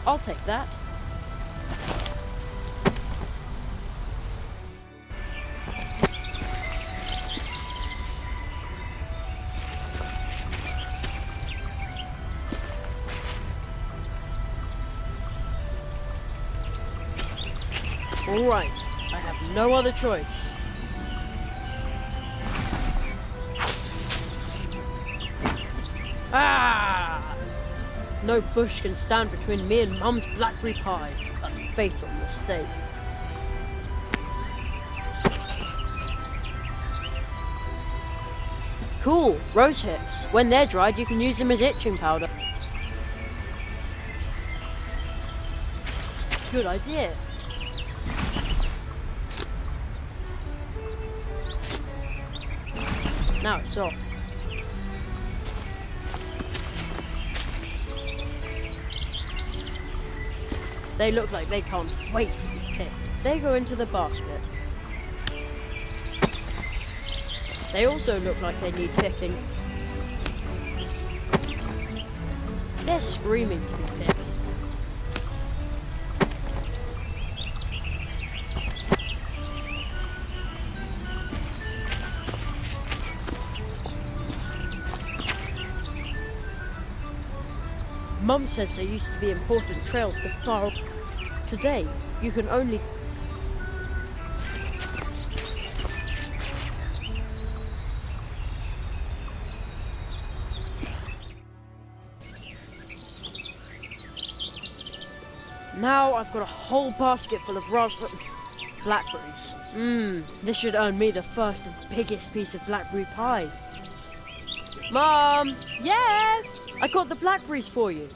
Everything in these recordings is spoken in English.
I'll take that. Alright, I have no other choice. Ah! No bush can stand between me and Mum's blackberry pie. A fatal mistake. Cool, rose hips. When they're dried, you can use them as itching powder. Good idea. Now it's off. They look like they can't wait to be picked. They go into the basket. They also look like they need picking. They're screaming to be picked. Mum says there used to be important trails to far. Today, you can only. Now I've got a whole basket full of blackberries. This should earn me the first and biggest piece of blackberry pie. Mom! Yes? I got the blackberries for you.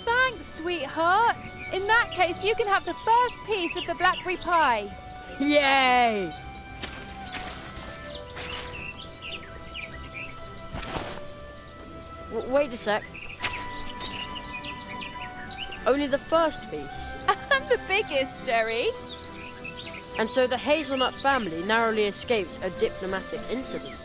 Thanks, sweetheart. In that case, you can have the first piece of the blackberry pie. Yay! Wait a sec. Only the first piece. And the biggest, Jerry. And so the hazelnut family narrowly escaped a diplomatic incident.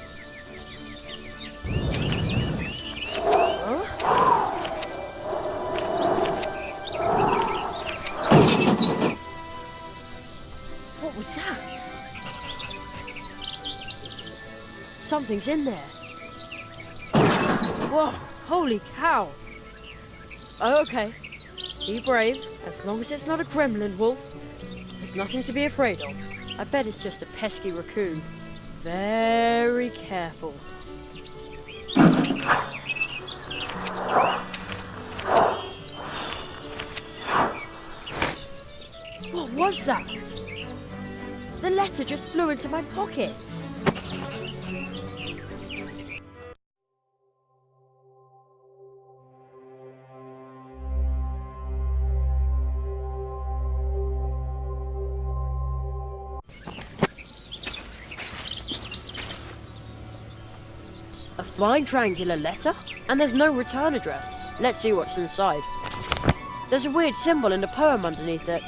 What was that? Something's in there. Whoa, holy cow. Okay, be brave. As long as it's not a gremlin wolf, there's nothing to be afraid of. I bet it's just a pesky raccoon. Very careful. What was that? The letter just flew into my pocket. A fine triangular letter? And there's no return address. Let's see what's inside. There's a weird symbol in the poem underneath it.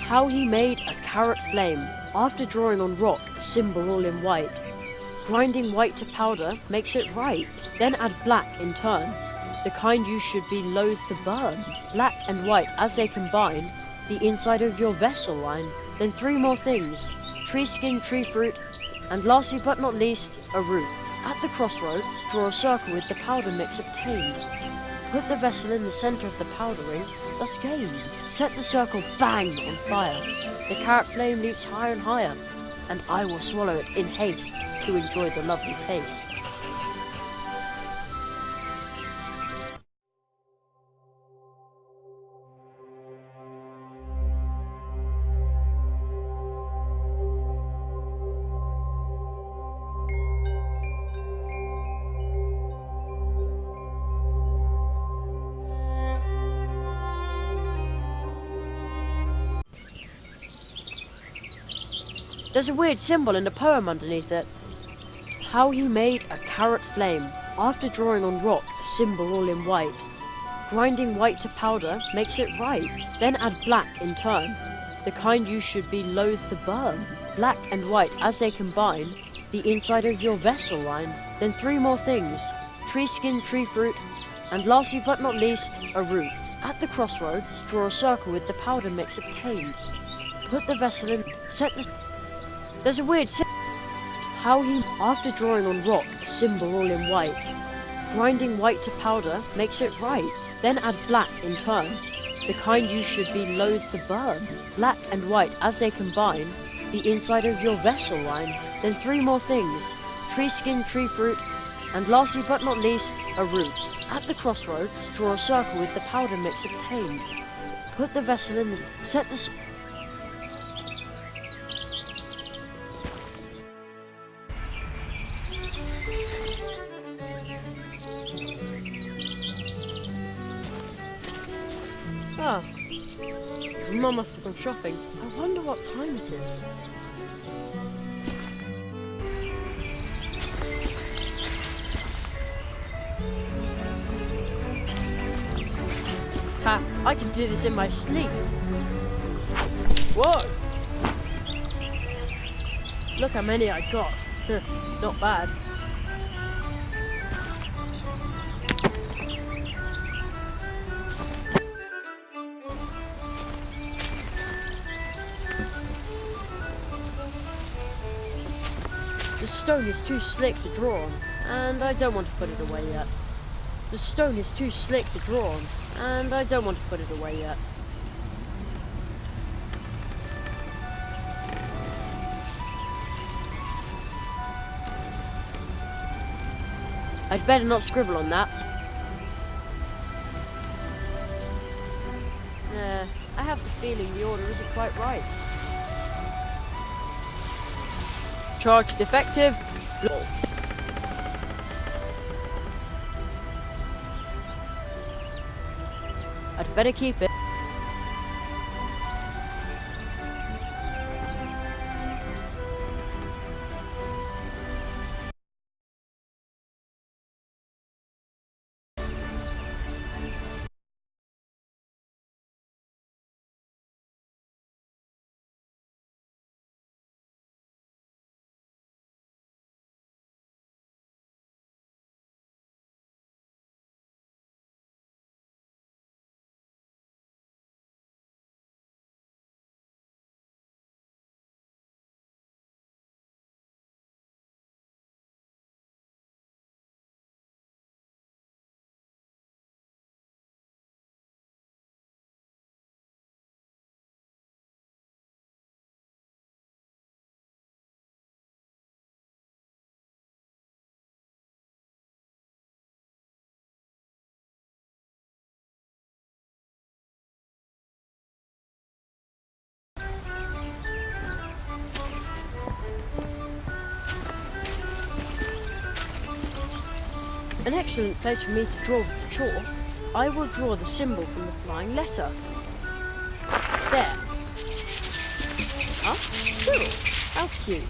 How he made a carrot flame, after drawing on rock a symbol all in white. Grinding white to powder makes it right, then add black in turn, the kind you should be loath to burn. Black and white as they combine, the inside of your vessel line. Then three more things, tree skin, tree fruit, and lastly but not least, a root. At the crossroads, draw a circle with the powder mix obtained. Put the vessel in the center of the powdering, thus gained. Set the circle bang on fire. The carrot flame leaps higher and higher, and I will swallow it in haste to enjoy the lovely taste. There's a weird symbol in the poem underneath it. How he made a carrot flame, after drawing on rock a symbol all in white. Grinding white to powder makes it right, then add black in turn, the kind you should be loath to burn. Black and white as they combine, the inside of your vessel line. Then three more things, tree skin, tree fruit, and lastly but not least, a root. At the crossroads, draw a circle with the powder mix obtained. Put the vessel in, set the... There's a weird how he, after drawing on rock a symbol all in white, grinding white to powder makes it right. Then add black in turn, the kind you should be loath to burn. Black and white as they combine, the inside of your vessel line. Then 3 more things, tree skin, tree fruit, and lastly but not least, a root. At the crossroads, draw a circle with the powder mix obtained. Put the vessel in, set the... Ah, Mum must have gone shopping. I wonder what time it is. Ha, I can do this in my sleep. Whoa! Look how many I got. Not bad. The stone is too slick to draw on, and I don't want to put it away yet. The stone is too slick to draw on, and I don't want to put it away yet. I'd better not scribble on that. I have the feeling the order isn't quite right. Charge defective. I'd better keep it. An excellent place for me to draw with the chalk. I will draw the symbol from the flying letter. There. Huh? Cool. How cute.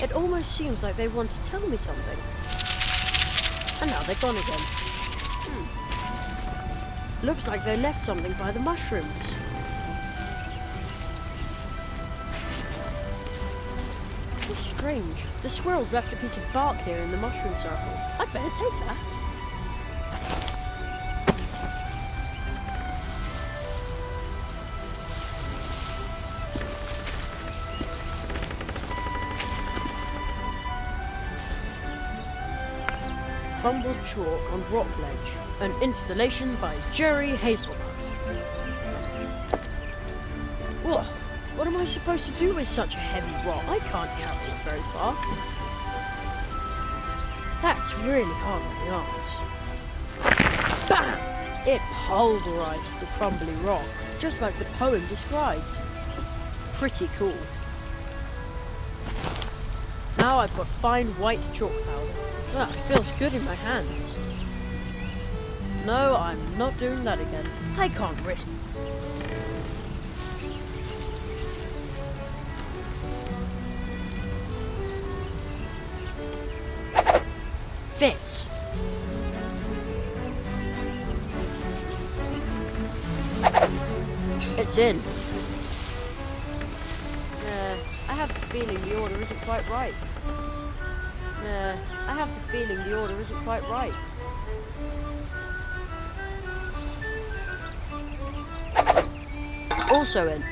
It almost seems like they want to tell me something. And now they're gone again. Looks like they left something by the mushrooms. It's strange. The squirrels left a piece of bark here in the mushroom circle. I'd better take that. Crumbled chalk on rock ledge. An installation by Jerry Hazelnut. Whoa. What am I supposed to do with such a heavy rock? I can't carry it very far. That's really hard on the arms. Bam! It pulverized the crumbly rock, just like the poem described. Pretty cool. Now I've got fine white chalk powder. Ah, it feels good in my hands. No, I'm not doing that again. I can't risk. Fits. It's in. I have the feeling the order isn't quite right. I have the feeling the order isn't quite right. also in.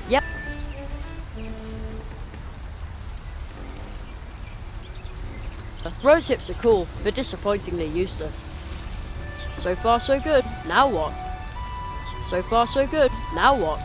Yep. Rose hips are cool, but disappointingly useless. So far so good, now what? So far so good, now what?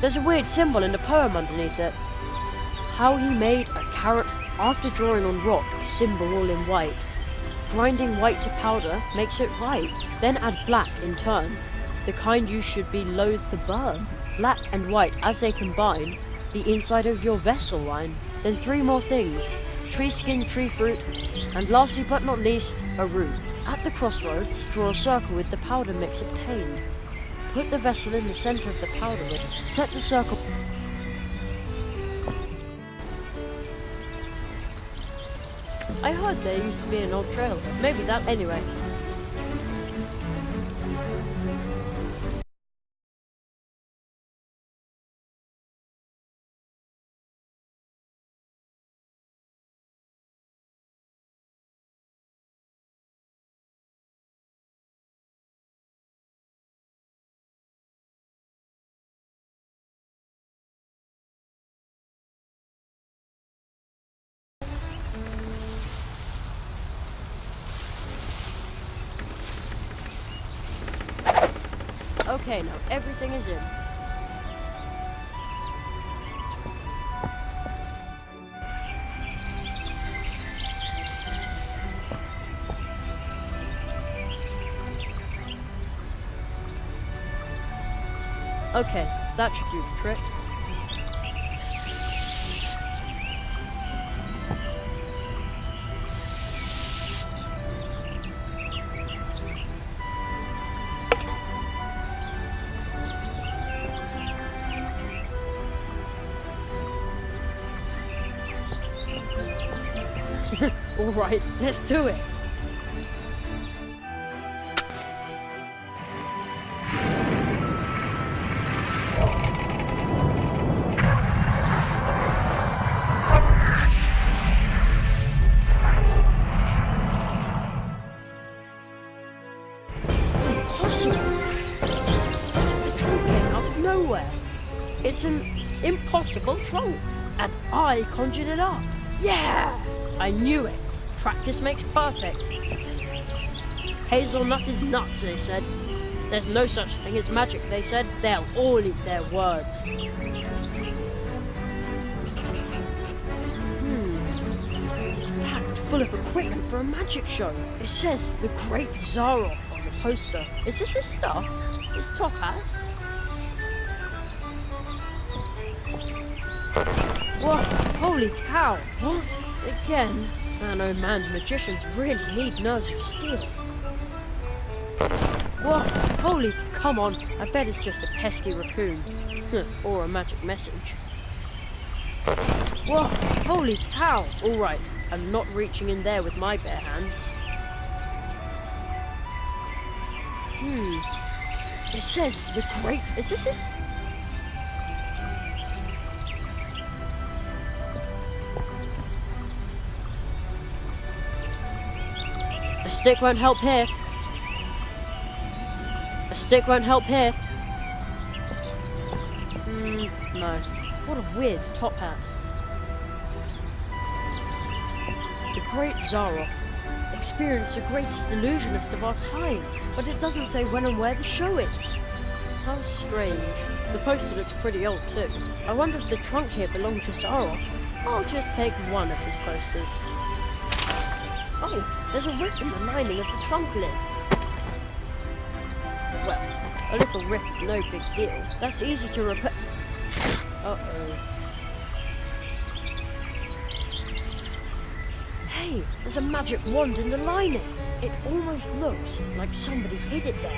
There's a weird symbol in the poem underneath it. How he made a carrot after drawing on rock a symbol all in white. Grinding white to powder makes it right. Then add black in turn, the kind you should be loath to burn. Black and white as they combine, the inside of your vessel line. Then 3 more things, tree skin, tree fruit, and lastly but not least, a root. At the crossroads, draw a circle with the powder mix obtained. Put the vessel in the center of the powder with. Set the circle. I heard there used to be an old trail. Maybe that anyway. Okay, now everything is in. Okay, that should do the trick. Alright, let's do it! Impossible! The trunk came out of nowhere! It's an impossible trunk! And I conjured it up! Yeah! I knew it! Practice makes perfect. Hazelnut is nuts, they said. There's no such thing as magic, they said. They'll all eat their words. It's packed full of equipment for a magic show. It says The Great Zaroff on the poster. Is this his stuff? His top hat? Whoa, holy cow. What? Again? Man, oh man, magicians really need nerves of steel. Whoa, holy, come on, I bet it's just a pesky raccoon. Or a magic message. Whoa, holy cow, alright, I'm not reaching in there with my bare hands. It says The Great, is this his? A stick won't help here. A stick won't help here. No. What a weird top hat. The Great Zaroff. Experienced the greatest illusionist of our time, but it doesn't say when and where the show is. How strange. The poster looks pretty old too. I wonder if the trunk here belonged to Zaroff. I'll just take one of his posters. Oh, there's a rip in the lining of the trunk lid. Well, a little rip is no big deal. That's easy to repair. Uh-oh. Hey, there's a magic wand in the lining. It almost looks like somebody hid it there.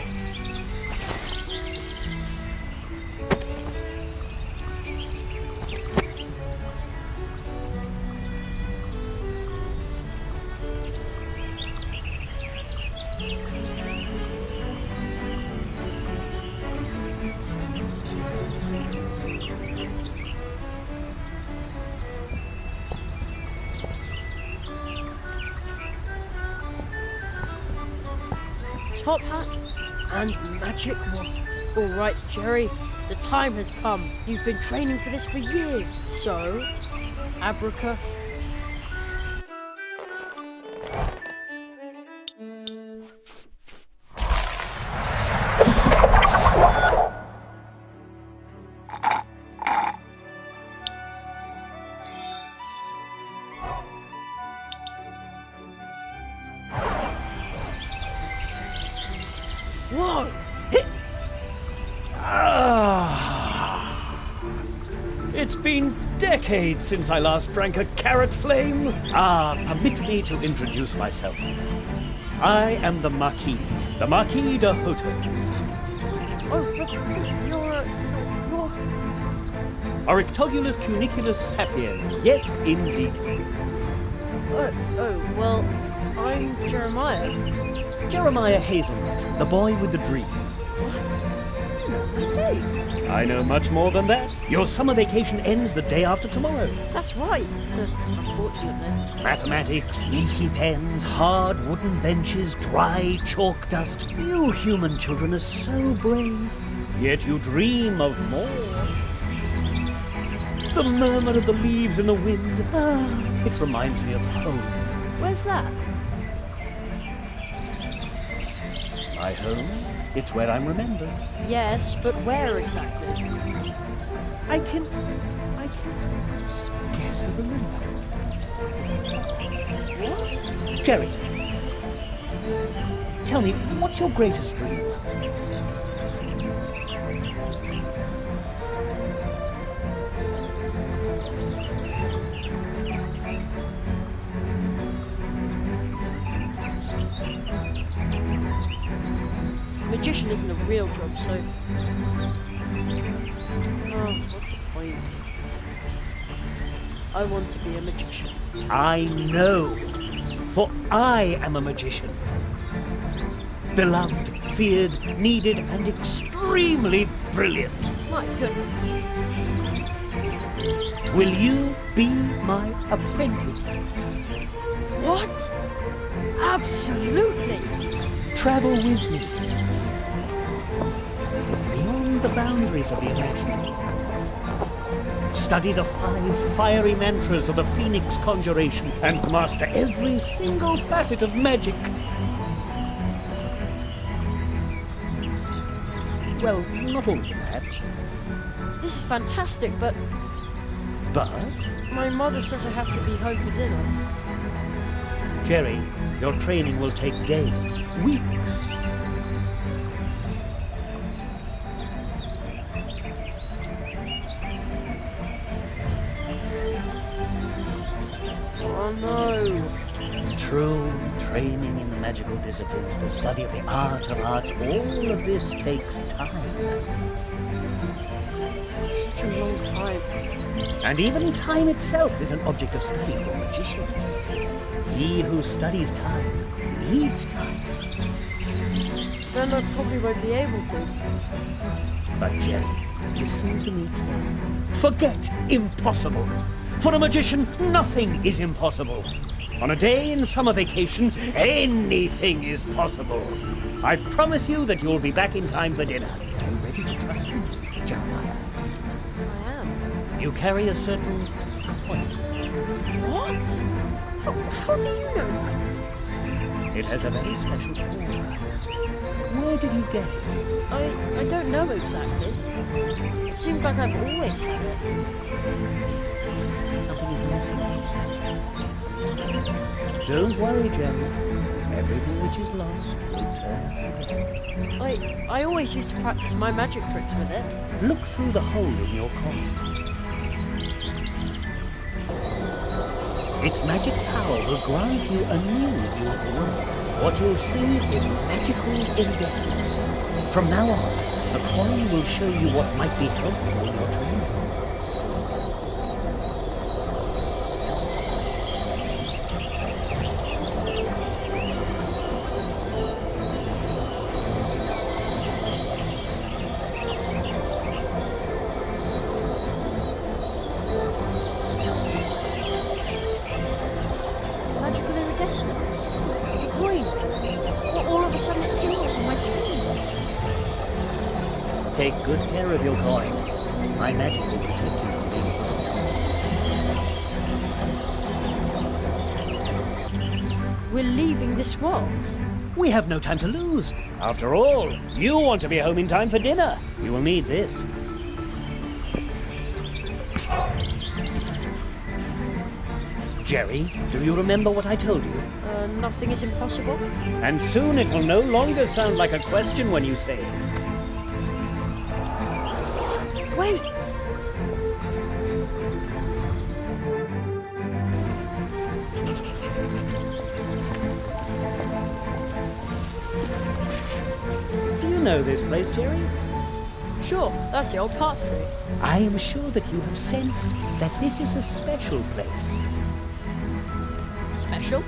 Top hat and magic wand. All right, Jerry, the time has come. You've been training for this for years. So, abraca. Whoa! It's been decades since I last drank a carrot flame. Permit me to introduce myself. I am the Marquis de Hoto. Oh, but you're... Orictogulus cuniculus sapiens. Yes, indeed. Well, I'm Jeremiah. Jeremiah Hazelnut, the boy with the dream. Okay. I know much more than that. Your summer vacation ends the day after tomorrow. That's right. Unfortunately. Mathematics, leaky pens, hard wooden benches, dry chalk dust. You human children are so brave. Yet you dream of more. The murmur of the leaves in the wind. It reminds me of home. Where's that? My home? It's where I'm remembered. Yes, but where exactly? I can scarcely remember. What? Jerry, tell me, what's your greatest dream? Magician isn't a real job, so... Oh, what's the point? I want to be a magician. I know, for I am a magician. Beloved, feared, needed, and extremely brilliant. My goodness. Will you be my apprentice? What? Absolutely! Travel with me. Beyond the boundaries of the imaginable. Study the 5 fiery mantras of the Phoenix Conjuration and master every single facet of magic. Well, not all of them, perhaps. This is fantastic, but But, my mother says I have to be home for dinner. Jerry, your training will take days, weeks. Oh no. True training in the magical disciplines, the study of the art of arts, all of this takes time. Such a long time. And even time itself is an object of study for magicians. He who studies time needs time. Then I probably won't be able to. But Jerry, listen to me carefully. Forget impossible. For a magician, nothing is impossible. On a day in summer vacation, anything is possible. I promise you that you'll be back in time for dinner. Are you ready to trust me, Jeremiah? I am. You carry a certain coin. What? How do you know that? It has a very special aura. Where did you get it? I don't know exactly. It seems like I've always had it. Something is missing. Don't worry, Jerry. Everything which is lost will return. I always used to practice my magic tricks with it. Look through the hole in your coin. Its magic power will grant you a new view of the world. What you'll see is magical iridescence. From now on, the coin will show you what might be helpful in your training. Magical iridescence. The coin. Well, all of a sudden it tingles on my skin. Take good care of your coin. My magic will protect you from being forgotten. We're leaving this world. We have no time to lose. After all, you want to be home in time for dinner. You will need this. Jerry, do you remember what I told you? Nothing is impossible. And soon it will no longer sound like a question when you say it. Wait! Do you know this place, Jerry? Sure, that's the old path tree. I am sure that you have sensed that this is a special place. Special?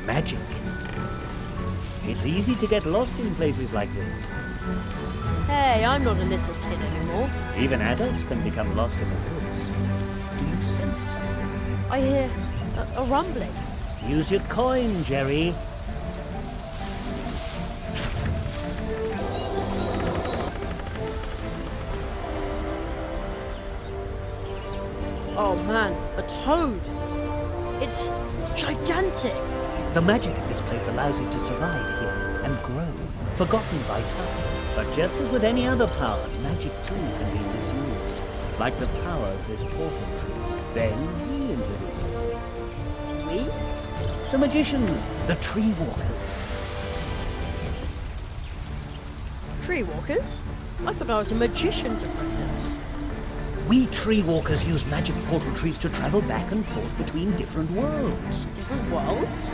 Magic. It's easy to get lost in places like this. Hey, I'm not a little kid anymore. Even adults can become lost in the woods. Do you sense something? I hear a rumbling. Use your coin, Jerry. Oh man, a toad! It's gigantic! The magic of this place allows it to survive here and grow, forgotten by time. But just as with any other power, magic too can be misused. Like the power of this portal tree. Then we intervene. We? The magicians, the tree walkers. Tree walkers? I thought I was a magician's apprentice. We tree walkers use magic portal trees to travel back and forth between different worlds. Different worlds?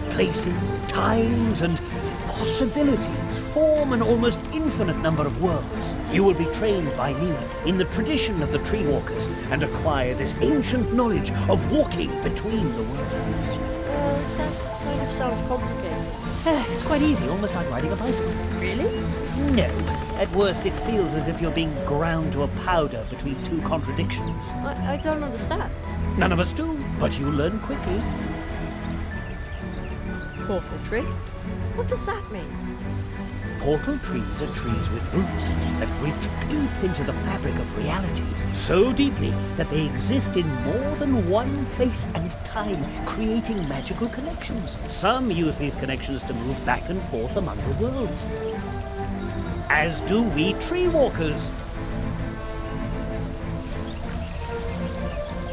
Places, times, and possibilities form an almost infinite number of worlds. You will be trained by me in the tradition of the tree walkers and acquire this ancient knowledge of walking between the worlds. That kind of sounds complicated. It's quite easy, almost like riding a bicycle. Really? No. At worst, it feels as if you're being ground to a powder between two contradictions. I don't understand. None of us do, but you learn quickly. Portal tree? What does that mean? Portal trees are trees with roots that reach deep into the fabric of reality. So deeply that they exist in more than one place and time, creating magical connections. Some use these connections to move back and forth among the worlds. As do we tree walkers.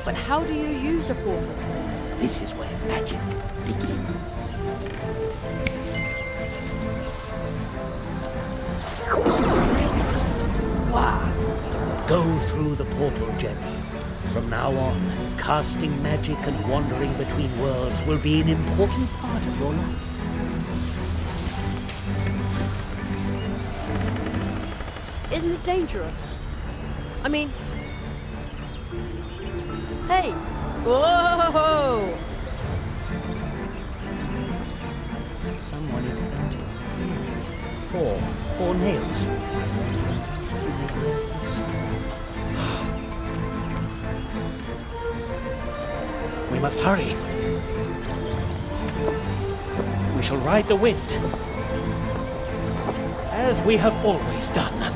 But how do you use a portal tree? This is where magic begins. Wow! Go through the portal, Jenny. From now on, casting magic and wandering between worlds will be an important part of your life. Isn't it dangerous? I mean... Hey! Whoa! Someone is entering. Four nails. We must hurry. We shall ride the wind, as we have always done.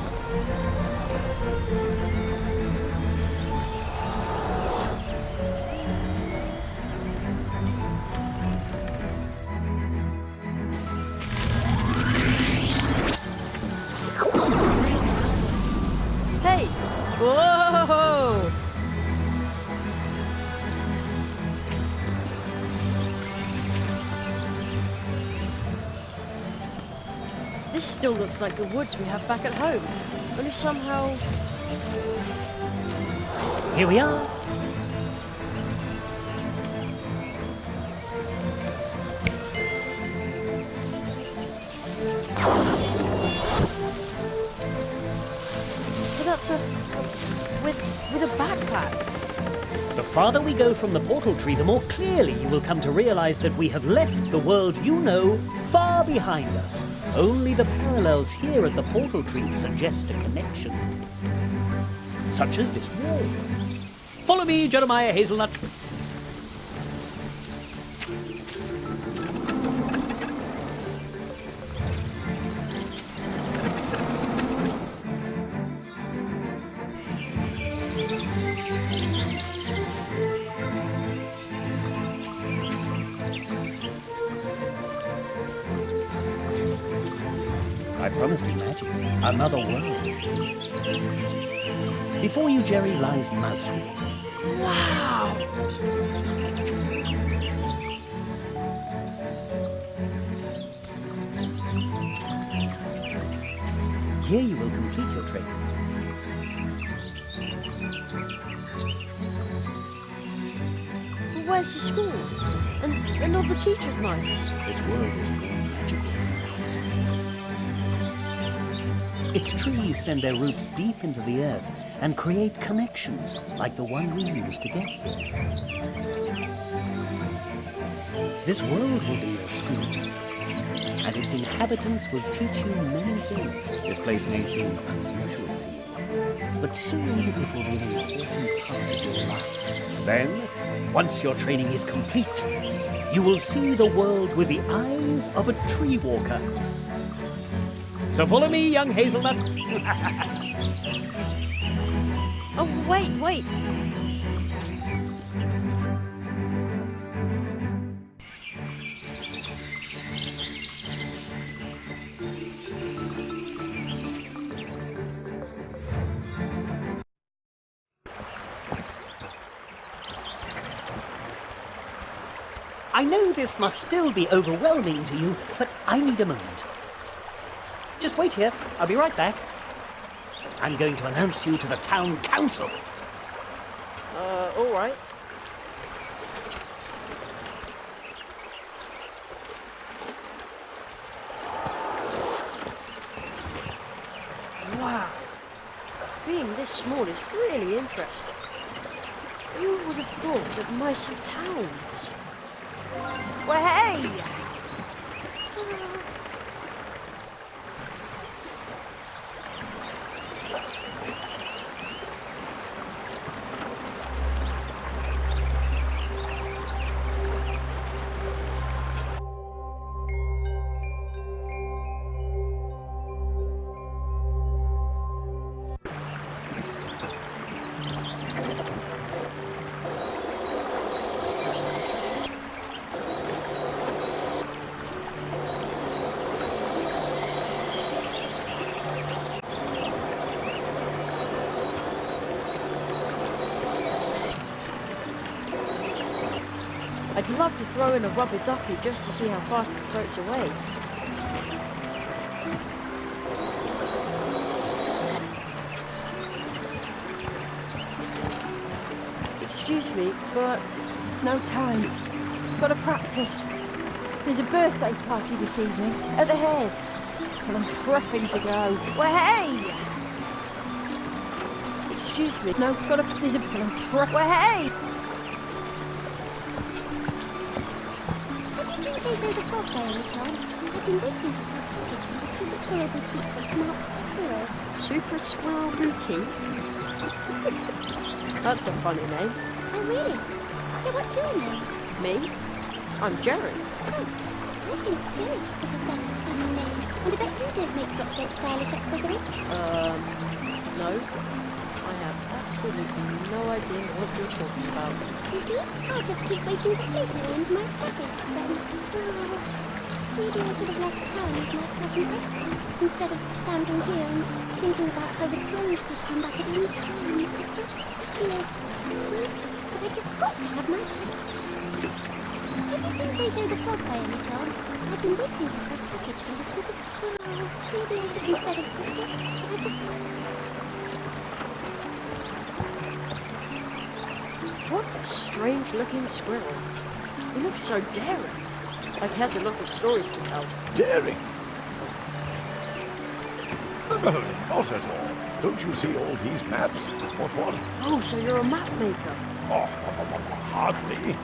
Hey! Whoa! This still looks like the woods we have back at home. Only somehow... Here we are. That's a... with a backpack. The farther we go from the portal tree, the more clearly you will come to realize that we have left the world you know far behind us. Only the parallels here at the portal tree suggest a connection. Such as this wall. Follow me, Jeremiah Hazelnut. I promised you magic. Another world. Before you, Jerry, lies Mousewell. Wow! Here you will complete your training. Where's the school? And all the teachers nice? This world is more magical. Its trees send their roots deep into the earth and create connections like the one we used to get here. This world will be your school, and its inhabitants will teach you many things. This place may seem unusual to you, but soon it will be an important part of your life. Then, once your training is complete, you will see the world with the eyes of a tree walker. So follow me, young hazelnut. Oh, wait. I know this must still be overwhelming to you, but I need a moment. Just wait here. I'll be right back. I'm going to announce you to the town council. All right. Wow. Being this small is really interesting. You would have thought that mice have towns. Well, hey! I'd love to throw in a rubber ducky just to see how fast it floats away. Excuse me, but no time. Gotta practice. There's a birthday party this evening at the Hares. And I'm prepping to go. Well, hey! Excuse me, no, there's a... Well, hey! Into the frog by any chance? I've been waiting for a package from the Super Squirrel Boutique for smart squirrels. Super Squirrel Boutique? That's a funny name. Oh, really? So what's your name? Me? I'm Jerry. Oh, I think Jerry is a very funny name. And I bet you don't make drop-dead stylish accessories. No. I have absolutely no idea what you're talking about. You see? I'll just keep waiting for Plato into my package then. Oh, maybe I should have left town with my cousin Edgar instead of standing here and thinking about how the crows could come back at any time. It just feels... well, but I've just got to have my package. Have you seen Plato the frog by any chance? I've been waiting for a package from the super... oh, maybe I should instead of... but I just... What a strange-looking squirrel. He looks so daring. Like he has a lot of stories to tell. Daring? Not at all. Don't you see all these maps? What? Oh, so you're a map maker. Oh, hardly.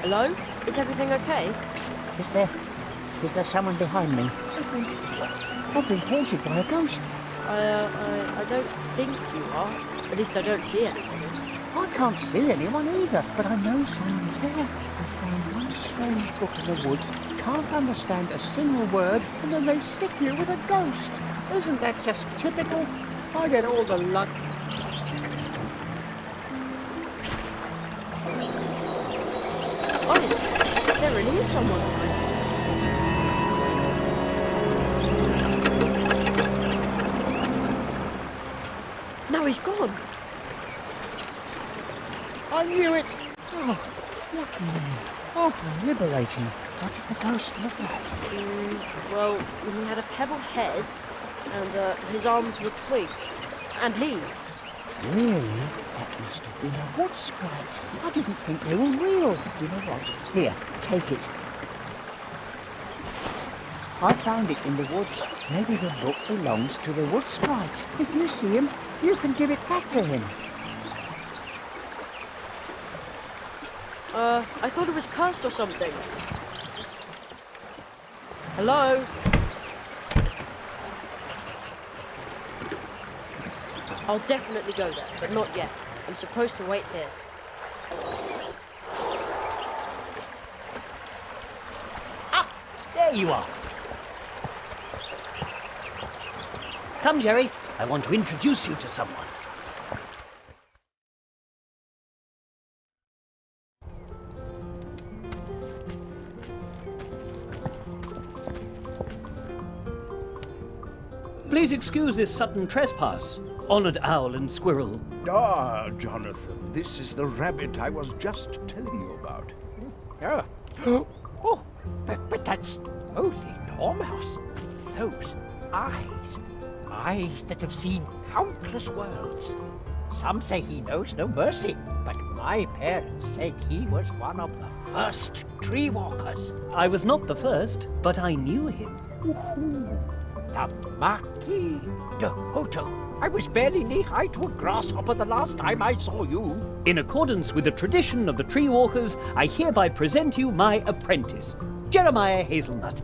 Hello? Is everything okay? Is there someone behind me? I've been haunted by a ghost. I don't think you are. At least I don't see anybody. I can't see anyone either, but I know someone's there. I found one strange book in the wood, can't understand a single word, and then they stick you with a ghost. Isn't that just typical? I get all the luck. Oh, there really is someone behind you. Now he's gone. I knew it. Oh, lucky me. Oh, liberating. What did the ghost look like? Well, he had a pebble head, and his arms were twigs and leaves. Really? That must have been a wood sprite. I didn't think they were real. You know what? Here, take it. I found it in the woods. Maybe the book belongs to the wood sprite. If you see him, you can give it back to him. I thought it was cursed or something. Hello? I'll definitely go there, but not yet. I'm supposed to wait here. Ah, there you are. Come, Jerry. I want to introduce you to someone. Please excuse this sudden trespass, honoured owl and squirrel. Ah, Jonathan, this is the rabbit I was just telling you about. Oh, but that's holy dormouse. Those eyes that have seen countless worlds. Some say he knows no mercy, but my parents said he was one of the first tree walkers. I was not the first, but I knew him. The Marquis de Hoto. I was barely knee-high to a grasshopper the last time I saw you. In accordance with the tradition of the tree walkers, I hereby present you my apprentice, Jeremiah Hazelnut.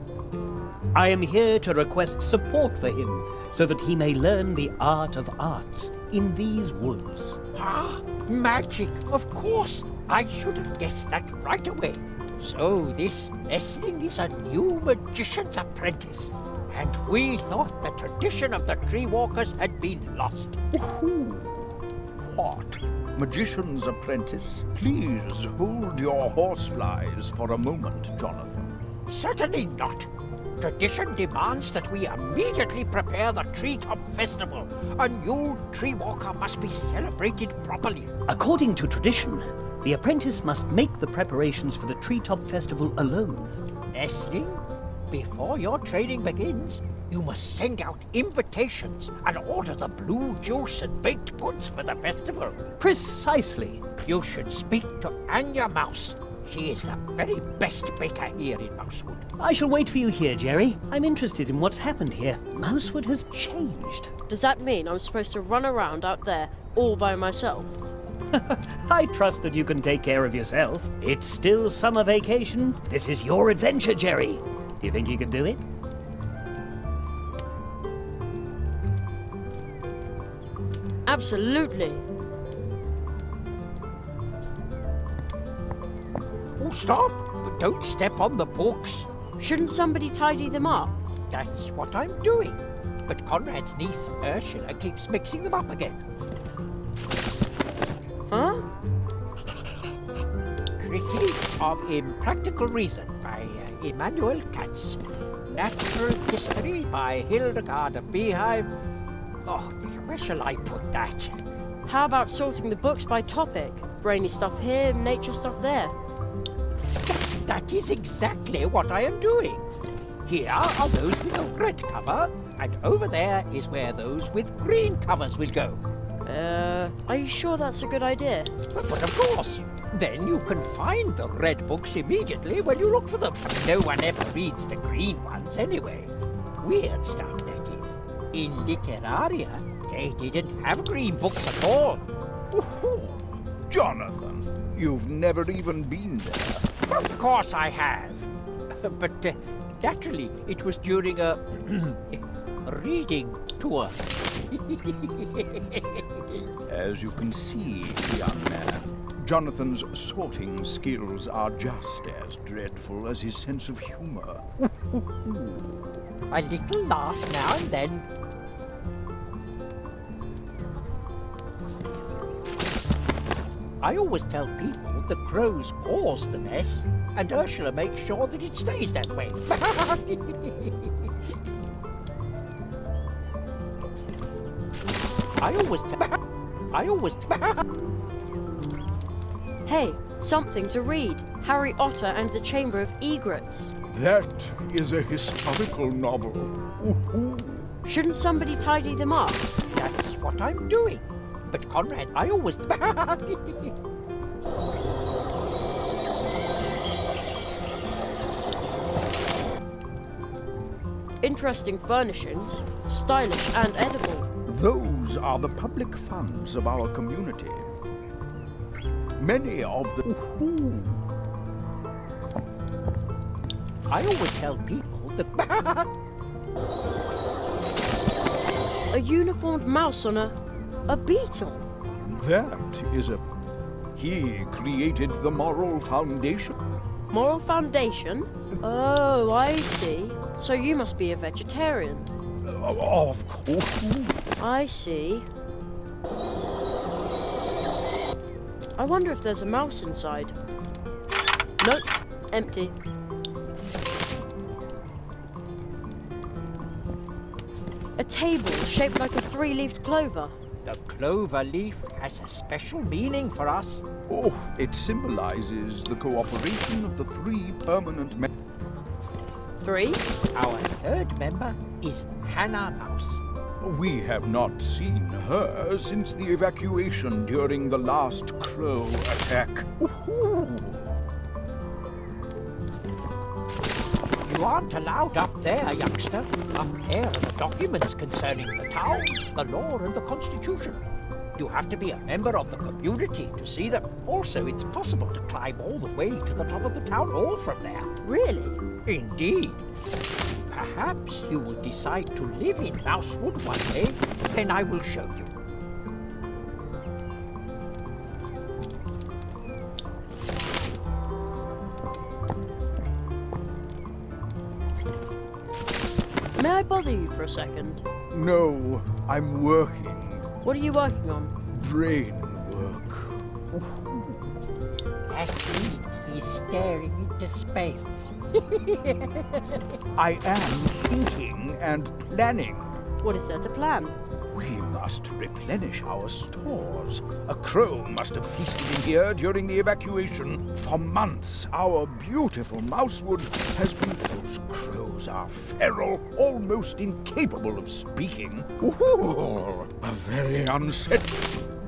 I am here to request support for him, so that he may learn the art of arts in these woods. Ah, magic, of course. I should have guessed that right away. So this nestling is a new magician's apprentice. And we thought the tradition of the tree walkers had been lost. What? Magician's apprentice? Please hold your horseflies for a moment, Jonathan. Certainly not. Tradition demands that we immediately prepare the Treetop Festival. A new tree walker must be celebrated properly. According to tradition, the apprentice must make the preparations for the Treetop Festival alone. Nestling, before your training begins, you must send out invitations and order the blue juice and baked goods for the festival. Precisely. You should speak to Anya Mouse. She is the very best baker here in Mousewood. I shall wait for you here, Jerry. I'm interested in what's happened here. Mousewood has changed. Does that mean I'm supposed to run around out there all by myself? I trust that you can take care of yourself. It's still summer vacation. This is your adventure, Jerry. Do you think you can do it? Absolutely. Oh, stop! Don't step on the books. Shouldn't somebody tidy them up? That's what I'm doing. But Conrad's niece, Ursula, keeps mixing them up again. Huh? Critique of Impractical Reason by Immanuel Katz. Natural History by Hildegard of Beehive. Oh, where shall I put that? How about sorting the books by topic? Brainy stuff here, nature stuff there. That is exactly what I am doing. Here are those with a red cover, and over there is where those with green covers will go. Are you sure that's a good idea? But of course. Then you can find the red books immediately when you look for them. No one ever reads the green ones anyway. Weird stuff, that is. In Literaria, they didn't have green books at all. Ooh, Jonathan, you've never even been there. Of course I have. But naturally, it was during a reading tour. As you can see, young man, Jonathan's sorting skills are just as dreadful as his sense of humor. A little laugh now and then. I always tell people the crows cause the mess, and Ursula makes sure that it stays that way. I always Hey, something to read. Harry Otter and the Chamber of Egrets. That is a historical novel. Ooh. Shouldn't somebody tidy them up? That's what I'm doing. But Conrad, I always... Interesting furnishings, stylish and edible. Those are the public funds of our community. Many of the... Ooh. I always tell people that... A uniformed mouse on a beetle. That is a... He created the moral foundation. Moral foundation? Oh, I see. So you must be a vegetarian. Of course. I see. I wonder if there's a mouse inside. Nope, empty. A table shaped like a three-leaved clover. The clover leaf has a special meaning for us. Oh, it symbolizes the cooperation of the three permanent members. 3. Our third member is Hannah Mouse. We have not seen her since the evacuation during the last crow attack. Ooh. You aren't allowed up there, youngster. Up there are the documents concerning the towns, the law, and the Constitution. You have to be a member of the community to see them. Also, it's possible to climb all the way to the top of the town hall from there. Really? Indeed. Perhaps you will decide to live in Mousewood one day, then I will show you. May I bother you for a second? No, I'm working. What are you working on? Brain work. That means he's staring into space. I am thinking and planning. What is there to plan? We must replenish our stores. A crow must have feasted in here during the evacuation. For months, our beautiful Mousewood has been... Those crows are feral, almost incapable of speaking. Ooh, a very unsettling...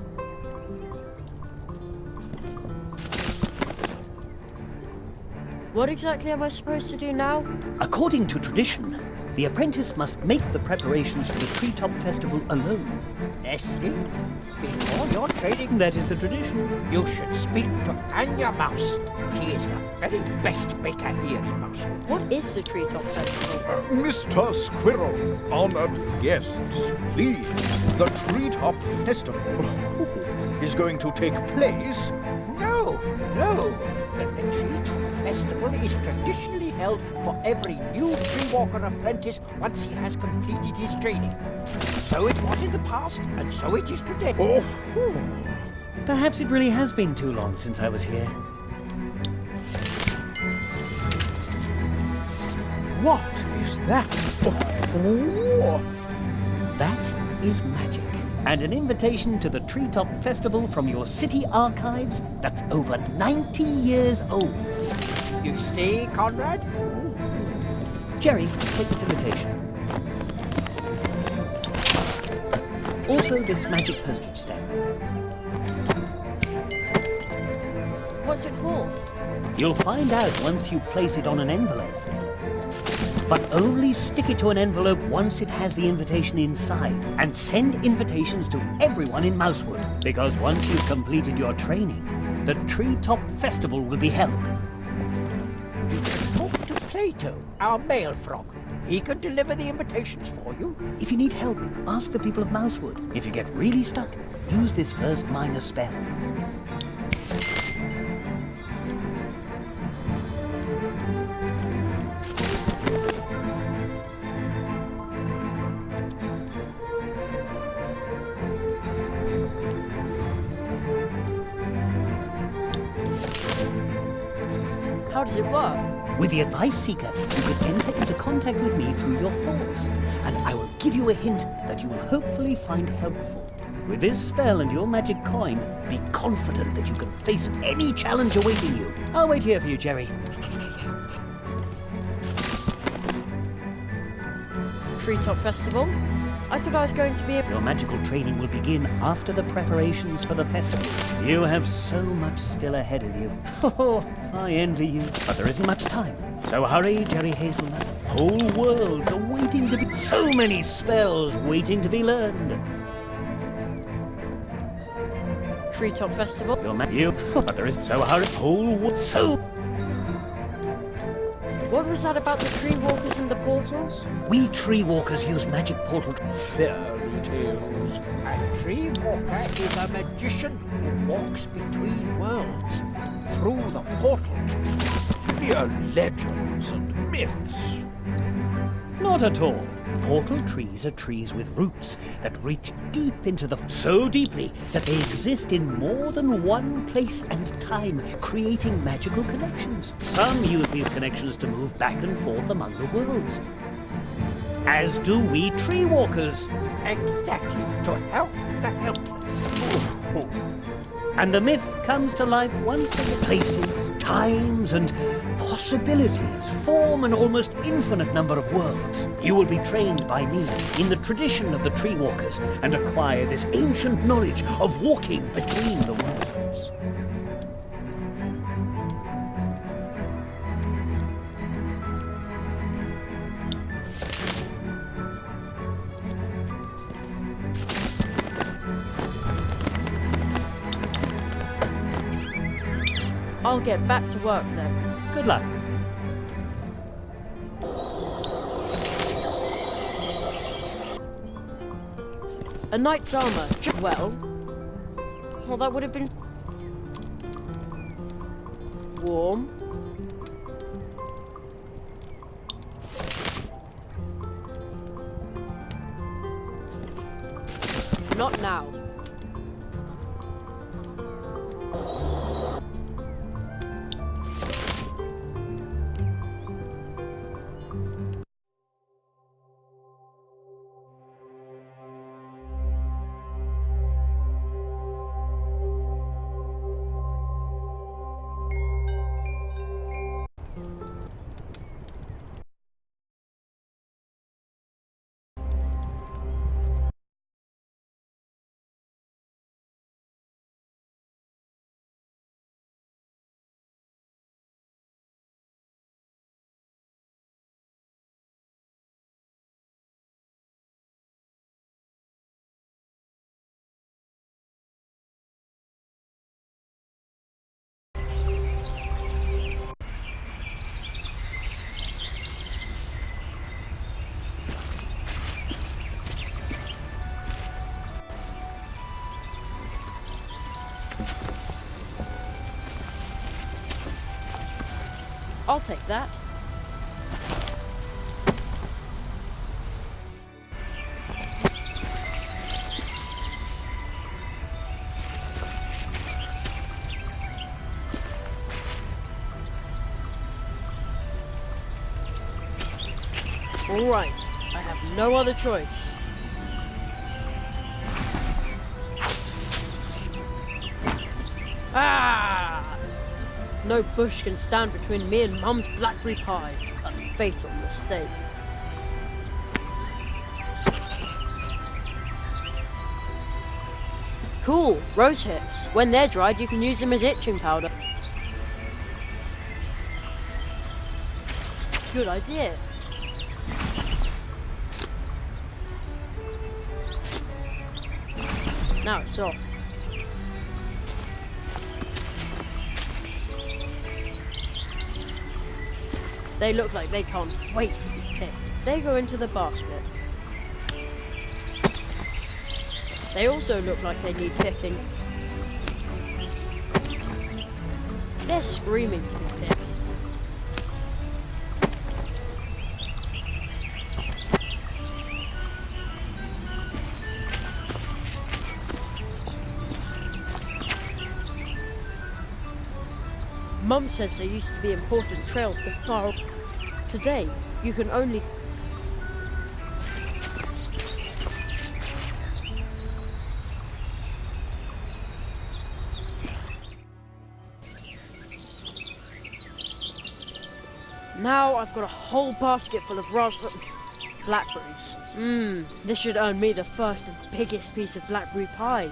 What exactly am I supposed to do now? According to tradition, the apprentice must make the preparations for the Treetop Festival alone. Leslie, before your training, That is the tradition. you should speak to Anya Mouse. She is the very best baker here in Mousewood. What is the Treetop Festival? Mr. Squirrel, honored guests, please. The Treetop Festival is going to take place. No. The Treetop Festival is traditionally held for every new tree walker apprentice once he has completed his training. So it was in the past, and so it is today. Oh, Perhaps it really has been too long since I was here. what is is that? Oh. That is magic. And an invitation to the Treetop Festival from your city archives that's over 90 years old. You see, Conrad? Jerry, take this invitation. Also this magic postage stamp. What's it for? You'll find out once you place it on an envelope. But only stick it to an envelope once it has the invitation inside, and send invitations to everyone in Mousewood, because once you've completed your training, the Treetop Festival will be held. You should talk to Plato, our male frog. He can deliver the invitations for you. If you need help, ask the people of Mousewood. If you get really stuck, use this first minor spell. How does it work? With the Advice Seeker, you can enter into contact with me through your thoughts, and I will give you a hint that you will hopefully find helpful. With this spell and your magic coin, be confident that you can face any challenge awaiting you. I'll wait here for you, Jerry. Treetop Festival? I thought I was going to be a... Your magical training will begin after the preparations for the festival. You have so much still ahead of you. Oh, I envy you. But there isn't much time. So hurry, Jerry Hazelnut. Whole worlds are waiting to be... So many spells waiting to be learned. Treetop Festival? But there is... So hurry, whole world... So... What was that about the tree walkers and the portals? We tree walkers use magic portal... Fairy tales. A tree walker is a magician who walks between worlds, through the portals. Mere legends and myths. Not at all. Portal trees are trees with roots that reach deep into the... So deeply that they exist in more than one place and time, creating magical connections. Some use these connections to move back and forth among the worlds. As do we tree walkers. Exactly, to help the helpless. And the myth comes to life once again. Places, times, and possibilities form an almost infinite number of worlds. You will be trained by me in the tradition of the tree walkers and acquire this ancient knowledge of walking between the worlds. I'll get back to work then. Good luck. A knight's armor. Well, that would have been warm. Not now. I'll take that. Alright, I have no other choice. Ah! No bush can stand between me and Mum's blackberry pie. A fatal mistake. Cool, rose hips. When they're dried, you can use them as itching powder. Good idea. Now it's off. They look like they can't wait to be picked. They go into the basket. They also look like they need picking. They're screaming to be picked. Mum says there used to be important trails to far. Today, you can only. Now I've got a whole basket full of blackberries. This should earn me the first and biggest piece of blackberry pie.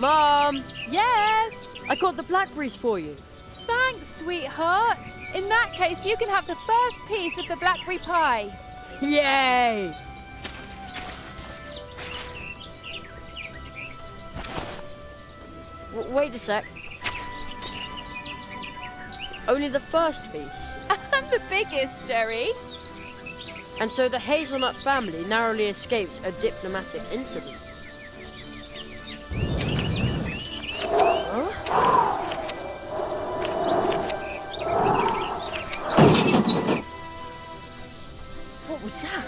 Mom! Yes? I got the blackberries for you. Thanks, sweetheart. In that case, you can have the first piece of the blackberry pie. Yay! Wait a sec. Only the first piece. And the biggest, Jerry. And so the hazelnut family narrowly escaped a diplomatic incident. Huh? What was that?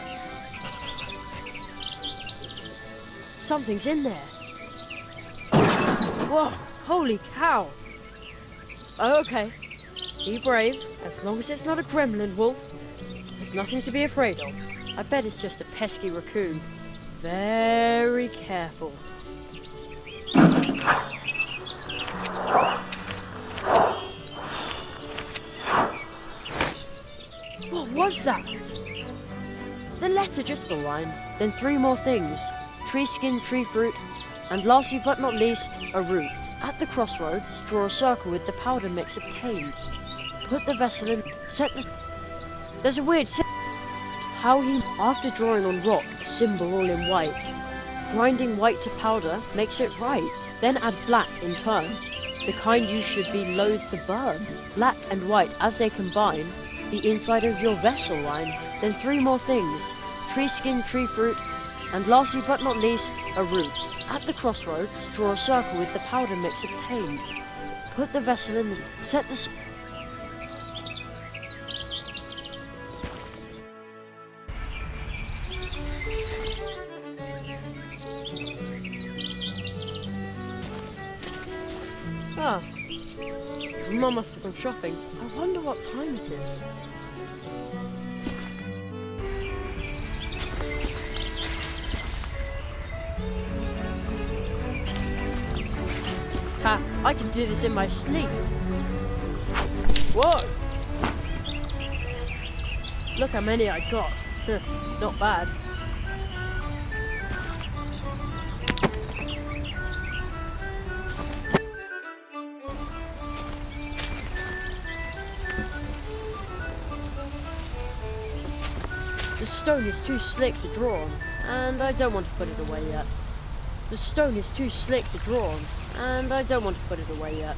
Something's in there. Whoa, holy cow. Okay, be brave. As long as it's not a gremlin wolf, there's nothing to be afraid of. I bet it's just a pesky raccoon. Very careful. What was that? The letter just the line, then 3 more things. Tree skin, tree fruit, and lastly but not least, a root. At the crossroads, draw a circle with the powder mix obtained. Put the vessel in, set the... There's a weird how he, after drawing on rock, a symbol all in white. Grinding white to powder makes it right. Then add black in turn, the kind you should be loath to burn. Black and white, as they combine, the inside of your vessel line. Then 3 more things. Tree skin, tree fruit, and lastly but not least, a root. At the crossroads, draw a circle with the powder mix obtained. Put the vessel in, set the... Ah, Mum must have gone shopping. I wonder what time it is. Ha, I can do this in my sleep. Whoa! Look how many I got. Not bad. The stone is too slick to draw on, and I don't want to put it away yet. The stone is too slick to draw on, and I don't want to put it away yet.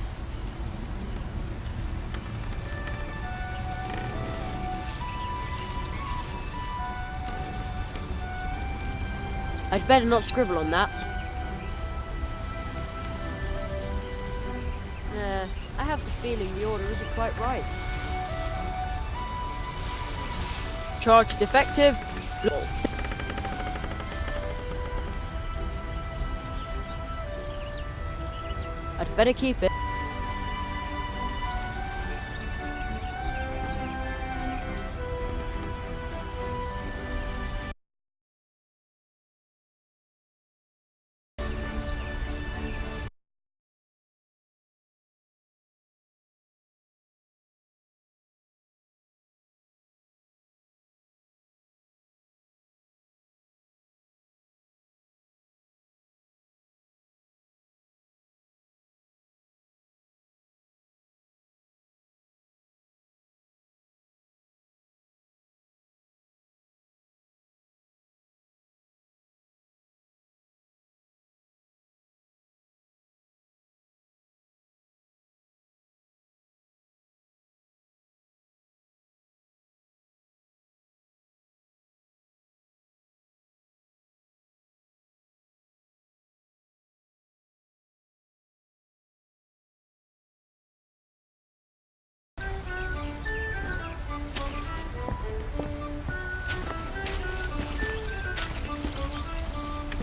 I'd better not scribble on that. I have the feeling the order isn't quite right. Charge defective. I'd better keep it.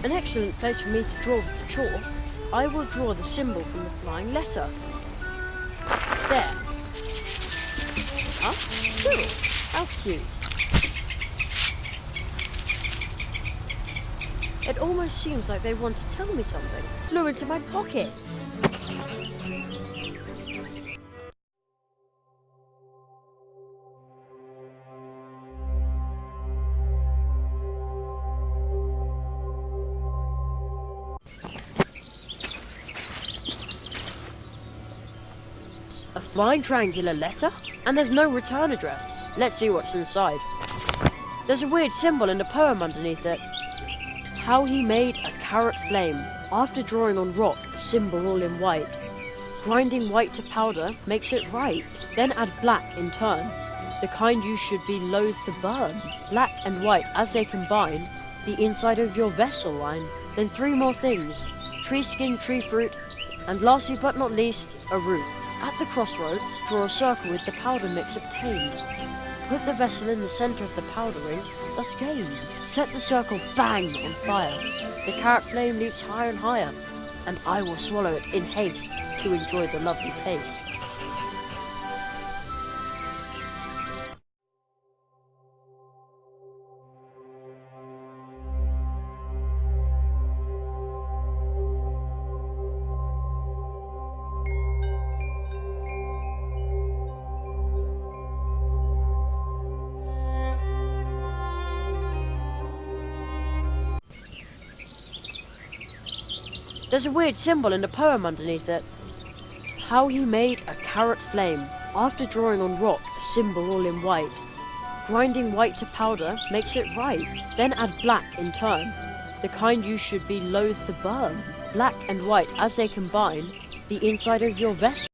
An excellent place for me to draw with the chalk. I will draw the symbol from the flying letter. There. Huh? Cool. How cute. It almost seems like they want to tell me something. Flew into my pocket. A flying triangular letter? And there's no return address. Let's see what's inside. There's a weird symbol in the poem underneath it. How he made a carrot flame, after drawing on rock a symbol all in white. Grinding white to powder makes it right, then add black in turn, the kind you should be loath to burn. Black and white as they combine, the inside of your vessel line. Then 3 more things, tree skin, tree fruit, and lastly but not least, a root. At the crossroads, draw a circle with the powder mix obtained. Put the vessel in the centre of the powder ring, thus gained. Set the circle bang on fire. The carrot flame leaps higher and higher, and I will swallow it in haste to enjoy the lovely taste. There's a weird symbol in the poem underneath it. How he made a carrot flame, after drawing on rock a symbol all in white. Grinding white to powder makes it right, then add black in turn, the kind you should be loath to burn. Black and white as they combine, the inside of your vessel